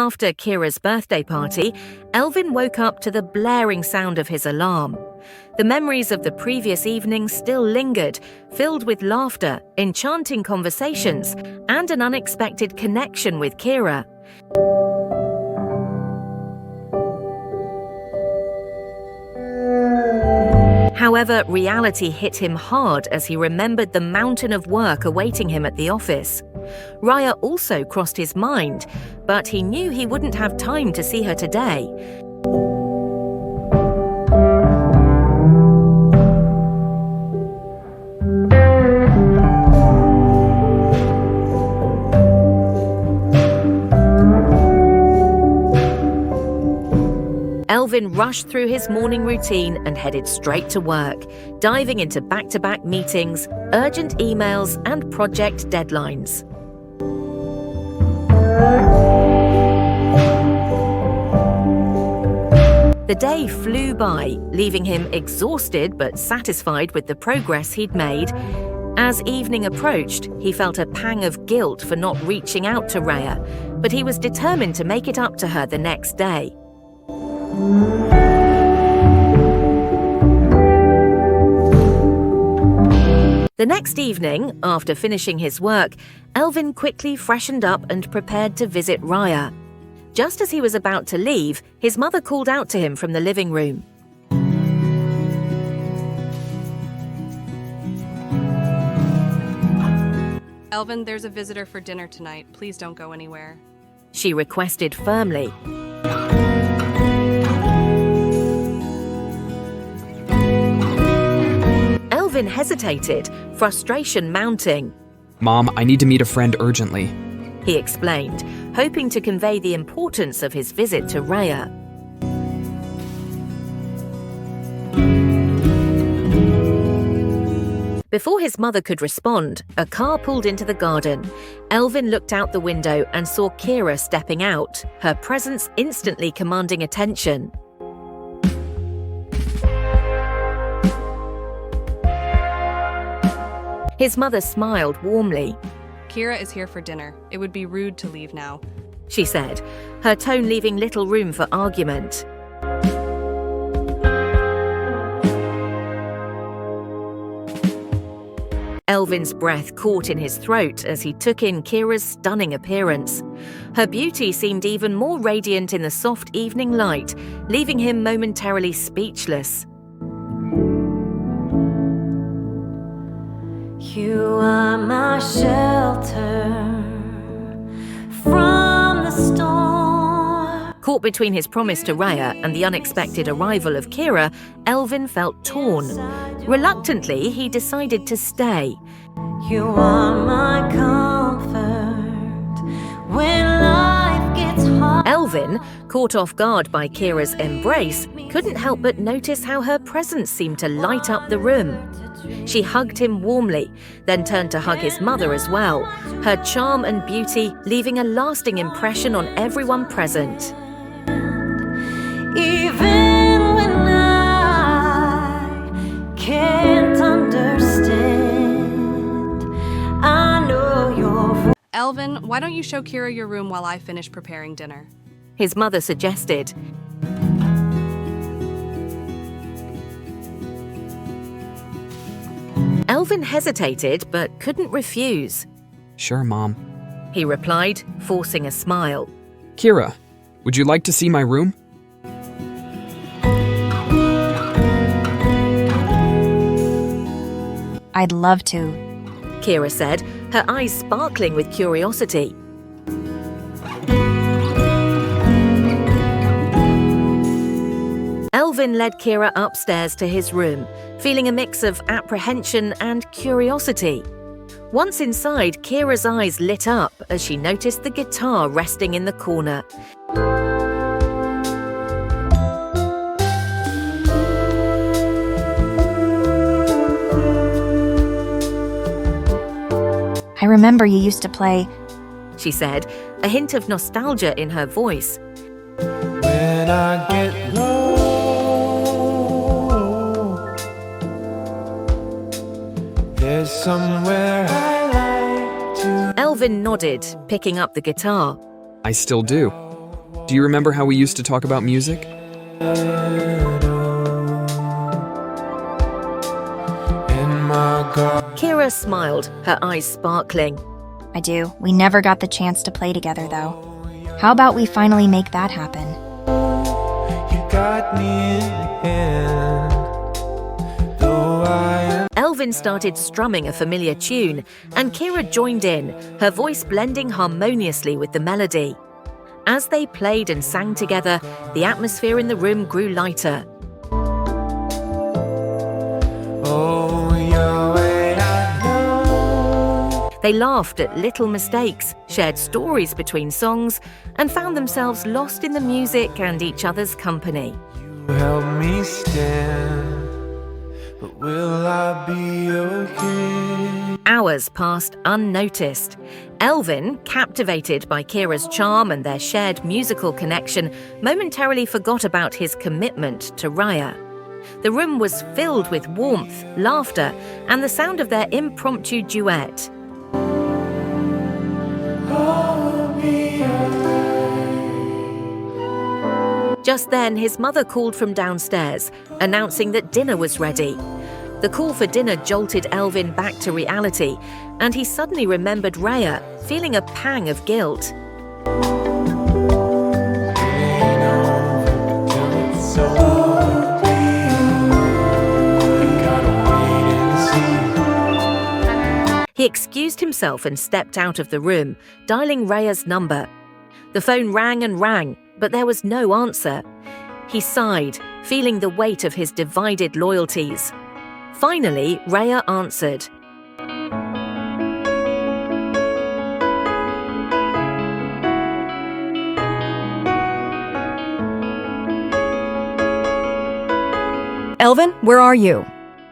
After Keira's birthday party, Elvin woke up to the blaring sound of his alarm. The memories of the previous evening still lingered, filled with laughter, enchanting conversations, and an unexpected connection with Keira. However, reality hit him hard as he remembered the mountain of work awaiting him at the office. Raya also crossed his mind, but he knew he wouldn't have time to see her today. Elvin rushed through his morning routine and headed straight to work, diving into back-to-back meetings, urgent emails, and project deadlines. The day flew by, leaving him exhausted but satisfied with the progress he'd made. As evening approached, he felt a pang of guilt for not reaching out to Raya, but he was determined to make it up to her the next day. The next evening, after finishing his work, Elvin quickly freshened up and prepared to visit Raya. Just as he was about to leave, his mother called out to him from the living room. Elvin, there's a visitor for dinner tonight. Please don't go anywhere. She requested firmly. Elvin hesitated, frustration mounting. Mom, I need to meet a friend urgently, he explained, hoping to convey the importance of his visit to Raya. Before his mother could respond, a car pulled into the garden. Elvin looked out the window and saw Keira stepping out, her presence instantly commanding attention. His mother smiled warmly. Keira is here for dinner. It would be rude to leave now, she said, her tone leaving little room for argument. Elvin's breath caught in his throat as he took in Keira's stunning appearance. Her beauty seemed even more radiant in the soft evening light, leaving him momentarily speechless. You are my shelter from the storm. Caught between his promise to Raya and the unexpected arrival of Keira, Elvin felt torn. Reluctantly, he decided to stay. You are my comfort when life gets hard. Elvin, caught off guard by Keira's embrace, couldn't help but notice how her presence seemed to light up the room. She hugged him warmly, then turned to hug his mother as well, her charm and beauty leaving a lasting impression on everyone present. Even when I can't understand, I know your voice. Elvin, why don't you show Keira your room while I finish preparing dinner? His mother suggested. Elvin hesitated but couldn't refuse. Sure, Mom, he replied, forcing a smile. Keira, would you like to see my room? I'd love to, Keira said, her eyes sparkling with curiosity. Elvin led Keira upstairs to his room, feeling a mix of apprehension and curiosity. Once inside, Keira's eyes lit up as she noticed the guitar resting in the corner. I remember you used to play, she said, a hint of nostalgia in her voice. When I get low, there's somewhere I like to. Elvin nodded, picking up the guitar. I still do. Do you remember how we used to talk about music? In my garden. Keira smiled, her eyes sparkling. I do. We never got the chance to play together, though. How about we finally make that happen? You got me in the hand. Though I am Elvin started strumming a familiar tune, and Keira joined in, her voice blending harmoniously with the melody. As they played and sang together, the atmosphere in the room grew lighter. oh Yahweh, I know. They laughed at little mistakes, shared stories between songs, and found themselves lost in the music and each other's company. You help me stand, but will I be okay? Hours passed unnoticed. Elvin, captivated by Keira's charm and their shared musical connection, momentarily forgot about his commitment to Raya. The room was filled with warmth, laughter, and the sound of their impromptu duet. Just then, his mother called from downstairs, announcing that dinner was ready. The call for dinner jolted Elvin back to reality, and he suddenly remembered Raya, feeling a pang of guilt. Till it's over, we gotta wait and see. He excused himself and stepped out of the room, dialing Raya's number. The phone rang and rang, but there was no answer. He sighed, feeling the weight of his divided loyalties. Finally, Raya answered. Elvin, where are you?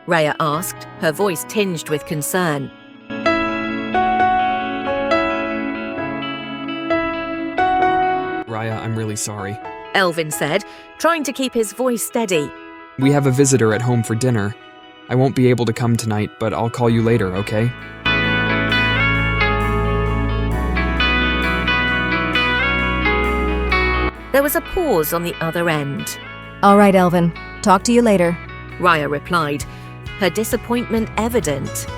Raya asked, her voice tinged with concern. Raya, I'm really sorry. Elvin said, trying to keep his voice steady. We have a visitor at home for dinner. I won't be able to come tonight, but I'll call you later, okay? There was a pause on the other end. All right, Elvin. Talk to you later. Raya replied, her disappointment evident.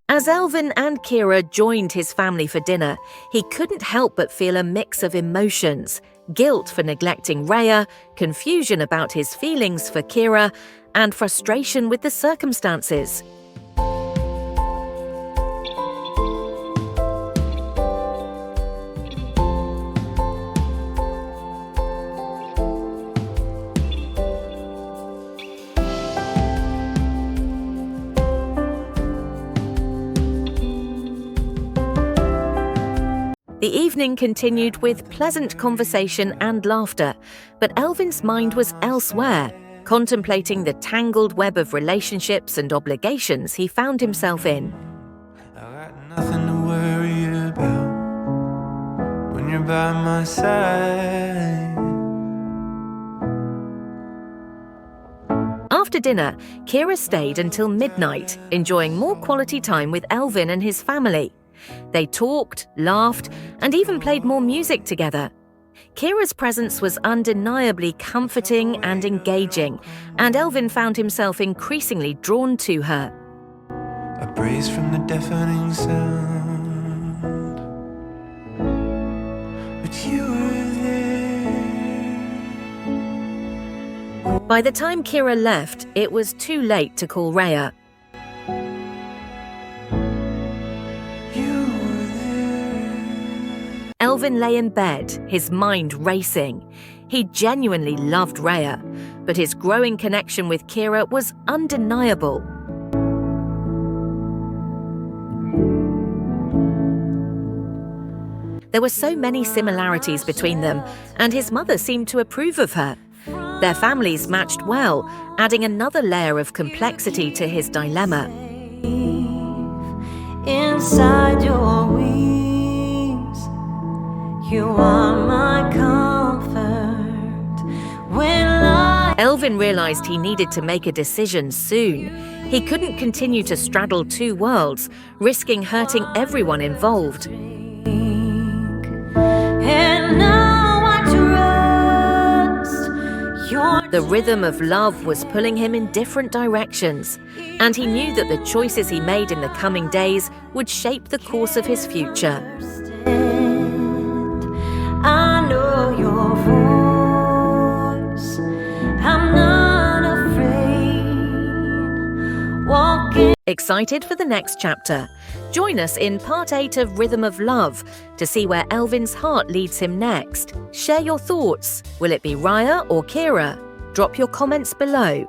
As Elvin and Keira joined his family for dinner, he couldn't help but feel a mix of emotions: guilt for neglecting Raya, confusion about his feelings for Keira, and frustration with the circumstances. The evening continued with pleasant conversation and laughter, but Elvin's mind was elsewhere, contemplating the tangled web of relationships and obligations he found himself in. I got nothing to worry about when you're by my side. After dinner, Keira stayed until midnight, enjoying more quality time with Elvin and his family. They talked, laughed, and even played more music together. Keira's presence was undeniably comforting and engaging, and Elvin found himself increasingly drawn to her. I brace from the deafening sound, but you were there. By the time Keira left, it was too late to call Raya. Elvin lay in bed, his mind racing. He genuinely loved Raya, but his growing connection with Keira was undeniable. There were so many similarities between them, and his mother seemed to approve of her. Their families matched well, adding another layer of complexity to his dilemma. Inside your wings, you are my comfort when life Elvin realized he needed to make a decision soon. He couldn't continue to straddle two worlds, risking hurting everyone involved. And now I trust your The rhythm of love was pulling him in different directions, and he knew that the choices he made in the coming days would shape the course of his future. I know your voice. I'm not afraid. Walking. Excited for the next chapter? Join us in part 8 of Rhythm of Love to see where Elvin's heart leads him next. Share your thoughts. Will it be Raya or Keira? Drop your comments below.